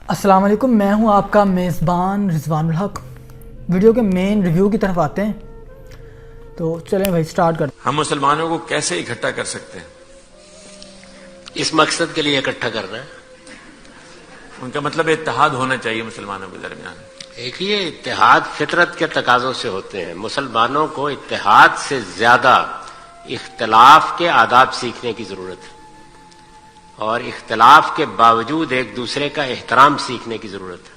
السلام علیکم، میں ہوں آپ کا میزبان رضوان الحق۔ ویڈیو کے مین ریویو کی طرف آتے ہیں، تو چلیں بھائی سٹارٹ کرتے ہیں۔ ہم مسلمانوں کو کیسے اکٹھا کر سکتے ہیں؟ اس مقصد کے لیے اکٹھا کرنا ہے۔ ان کا مطلب اتحاد ہونا چاہیے مسلمانوں کے درمیان۔ ایک یہ اتحاد فطرت کے تقاضوں سے ہوتے ہیں۔ مسلمانوں کو اتحاد سے زیادہ اختلاف کے آداب سیکھنے کی ضرورت ہے، اور اختلاف کے باوجود ایک دوسرے کا احترام سیکھنے کی ضرورت ہے،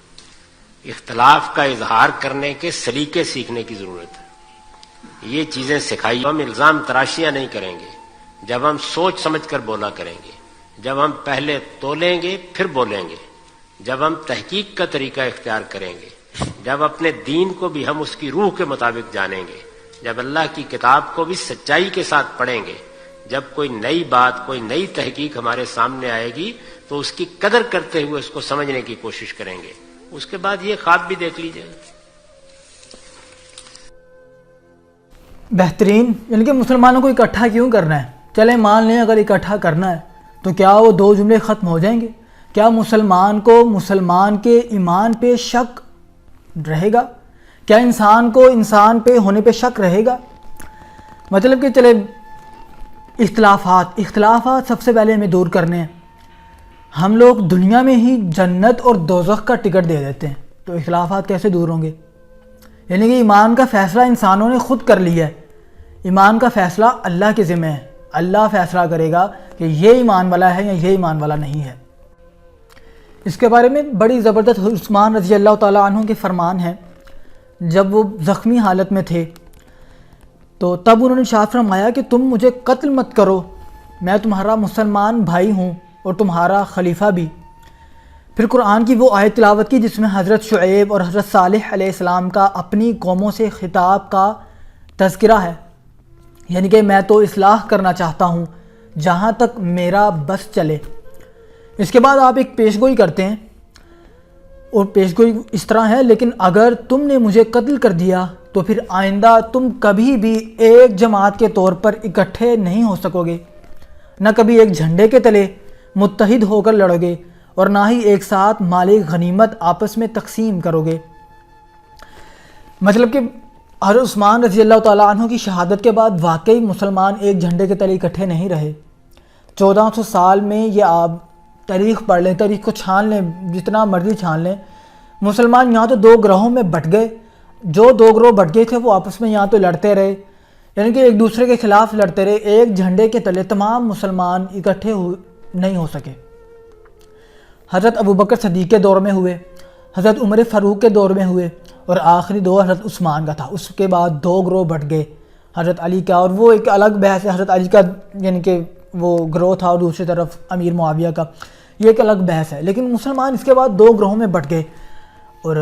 اختلاف کا اظہار کرنے کے سلیقے سیکھنے کی ضرورت ہے۔ یہ چیزیں سکھائی۔ ہم الزام تراشیاں نہیں کریں گے، جب ہم سوچ سمجھ کر بولا کریں گے، جب ہم پہلے تولیں گے پھر بولیں گے، جب ہم تحقیق کا طریقہ اختیار کریں گے، جب اپنے دین کو بھی ہم اس کی روح کے مطابق جانیں گے، جب اللہ کی کتاب کو بھی سچائی کے ساتھ پڑھیں گے، جب کوئی نئی بات، کوئی نئی تحقیق ہمارے سامنے آئے گی تو اس کی قدر کرتے ہوئے اس کو سمجھنے کی کوشش کریں گے۔ اس کے بعد یہ خواب بھی دیکھ لیجئے۔ بہترین، یعنی کہ مسلمانوں کو اکٹھا کیوں کرنا ہے؟ چلیں مان لیں اگر اکٹھا کرنا ہے تو کیا وہ دو جملے ختم ہو جائیں گے؟ کیا مسلمان کو مسلمان کے ایمان پہ شک رہے گا؟ کیا انسان کو انسان پہ ہونے پہ شک رہے گا؟ مطلب کہ چلے اختلافات سب سے پہلے ہمیں دور کرنے ہیں۔ ہم لوگ دنیا میں ہی جنت اور دوزخ کا ٹکٹ دے دیتے ہیں، تو اختلافات کیسے دور ہوں گے؟ یعنی کہ ایمان کا فیصلہ انسانوں نے خود کر لیا ہے۔ ایمان کا فیصلہ اللہ کے ذمہ ہے۔ اللہ فیصلہ کرے گا کہ یہ ایمان والا ہے یا یہ ایمان والا نہیں ہے۔ اس کے بارے میں بڑی زبردست عثمان رضی اللہ تعالیٰ عنہ کے فرمان ہیں۔ جب وہ زخمی حالت میں تھے تو تب انہوں نے ارشاد فرمایا کہ تم مجھے قتل مت کرو، میں تمہارا مسلمان بھائی ہوں اور تمہارا خلیفہ بھی۔ پھر قرآن کی وہ آیت تلاوت کی جس میں حضرت شعیب اور حضرت صالح علیہ السلام کا اپنی قوموں سے خطاب کا تذکرہ ہے، یعنی کہ میں تو اصلاح کرنا چاہتا ہوں جہاں تک میرا بس چلے۔ اس کے بعد آپ ایک پیشگوئی کرتے ہیں، اور پیشگوئی اس طرح ہے، لیکن اگر تم نے مجھے قتل کر دیا تو پھر آئندہ تم کبھی بھی ایک جماعت کے طور پر اکٹھے نہیں ہو سکو گے، نہ کبھی ایک جھنڈے کے تلے متحد ہو کر لڑو گے، اور نہ ہی ایک ساتھ مال غنیمت آپس میں تقسیم کرو گے۔ مطلب کہ حضرت عثمان رضی اللہ تعالیٰ عنہ کی شہادت کے بعد واقعی مسلمان ایک جھنڈے کے تلے اکٹھے نہیں رہے۔ 1400 سال میں یہ آپ تاریخ پڑھ لیں، تاریخ کو چھان لیں، جتنا مرضی چھان لیں، مسلمان یہاں تو دو گروہوں میں بٹ گئے۔ جو دو گروہ بٹ گئے تھے وہ آپس میں یہاں تو لڑتے رہے، یعنی کہ ایک دوسرے کے خلاف لڑتے رہے۔ ایک جھنڈے کے تلے تمام مسلمان اکٹھے نہیں ہو سکے۔ حضرت ابوبکر صدیق کے دور میں ہوئے، حضرت عمر فاروق کے دور میں ہوئے، اور آخری دور حضرت عثمان کا تھا۔ اس کے بعد دو گروہ بٹ گئے، حضرت علی کا، اور وہ ایک الگ بحث ہے، حضرت علی کا یعنی کہ وہ گروہ تھا، اور دوسری طرف امیر معاویہ کا، یہ ایک الگ بحث ہے۔ لیکن مسلمان اس کے بعد دو گروہوں میں بٹ گئے، اور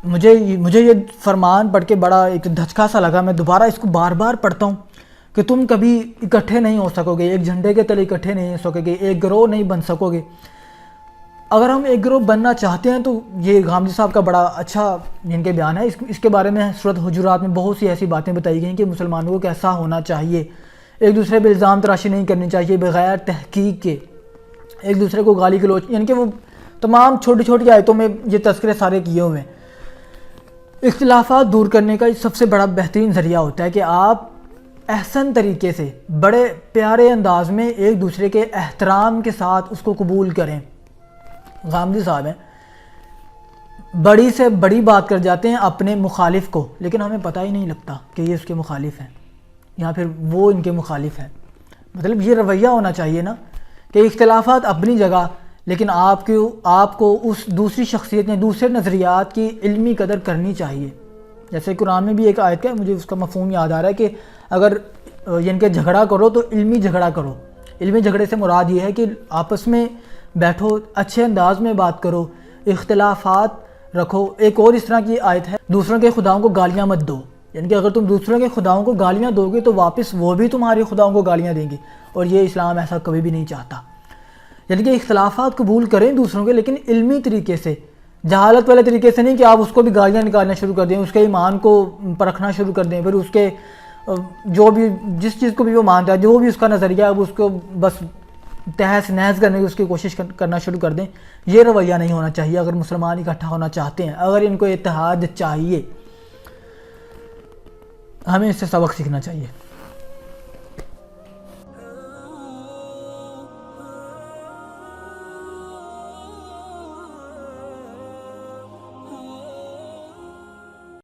مجھے یہ فرمان پڑھ کے بڑا ایک دھچکا سا لگا۔ میں دوبارہ اس کو بار بار پڑھتا ہوں کہ تم کبھی اکٹھے نہیں ہو سکو گے، ایک جھنڈے کے تلے اکٹھے نہیں ہو سکو گے، ایک گروہ نہیں بن سکو گے۔ اگر ہم ایک گروہ بننا چاہتے ہیں تو یہ غامدی صاحب کا بڑا اچھا جن کے بیان ہے، اس کے بارے میں سورۃ حجرات میں بہت سی ایسی باتیں بتائی گئی کہ مسلمانوں کو کیسا ہونا چاہیے، ایک دوسرے پہ الزام تراشی نہیں کرنی چاہیے بغیر تحقیق کے، ایک دوسرے کو گالی گلوچ، یعنی کہ وہ تمام چھوٹی چھوٹی آیتوں میں یہ تذکرے سارے کیے ہوئے ہیں۔ اختلافات دور کرنے کا سب سے بڑا بہترین ذریعہ ہوتا ہے کہ آپ احسن طریقے سے بڑے پیارے انداز میں ایک دوسرے کے احترام کے ساتھ اس کو قبول کریں۔ غامدی صاحب ہیں، بڑی سے بڑی بات کر جاتے ہیں اپنے مخالف کو، لیکن ہمیں پتہ ہی نہیں لگتا کہ یہ اس کے مخالف ہیں یا پھر وہ ان کے مخالف ہیں۔ مطلب یہ رویہ ہونا چاہیے نا کہ اختلافات اپنی جگہ، لیکن آپ کو اس دوسری شخصیت نے دوسرے نظریات کی علمی قدر کرنی چاہیے۔ جیسے قرآن میں بھی ایک آیت ہے، مجھے اس کا مفہوم یاد آ رہا ہے کہ اگر یعنی کہ جھگڑا کرو تو علمی جھگڑا کرو۔ علمی جھگڑے سے مراد یہ ہے کہ آپس میں بیٹھو، اچھے انداز میں بات کرو، اختلافات رکھو۔ ایک اور اس طرح کی آیت ہے، دوسروں کے خداؤں کو گالیاں مت دو، یعنی کہ اگر تم دوسروں کے خداؤں کو گالیاں دو گے تو واپس وہ بھی تمہارے خداؤں کو گالیاں دیں گے، اور یہ اسلام ایسا کبھی بھی نہیں چاہتا۔ یعنی کہ اختلافات قبول کریں دوسروں کے، لیکن علمی طریقے سے، جہالت والے طریقے سے نہیں کہ آپ اس کو بھی گالیاں نکالنا شروع کر دیں، اس کے ایمان کو پرکھنا شروع کر دیں، پھر اس کے جو بھی جس چیز کو بھی وہ مانتا ہے، جو بھی اس کا نظریہ ہے، وہ اس کو بس تہس نہس کرنے کی اس کی کوشش کرنا شروع کر دیں. یہ رویہ نہیں ہونا چاہیے. اگر مسلمان اکٹھا ہونا چاہتے ہیں, اگر ان کو اتحاد چاہیے, ہمیں اس سے سبق سیکھنا چاہیے.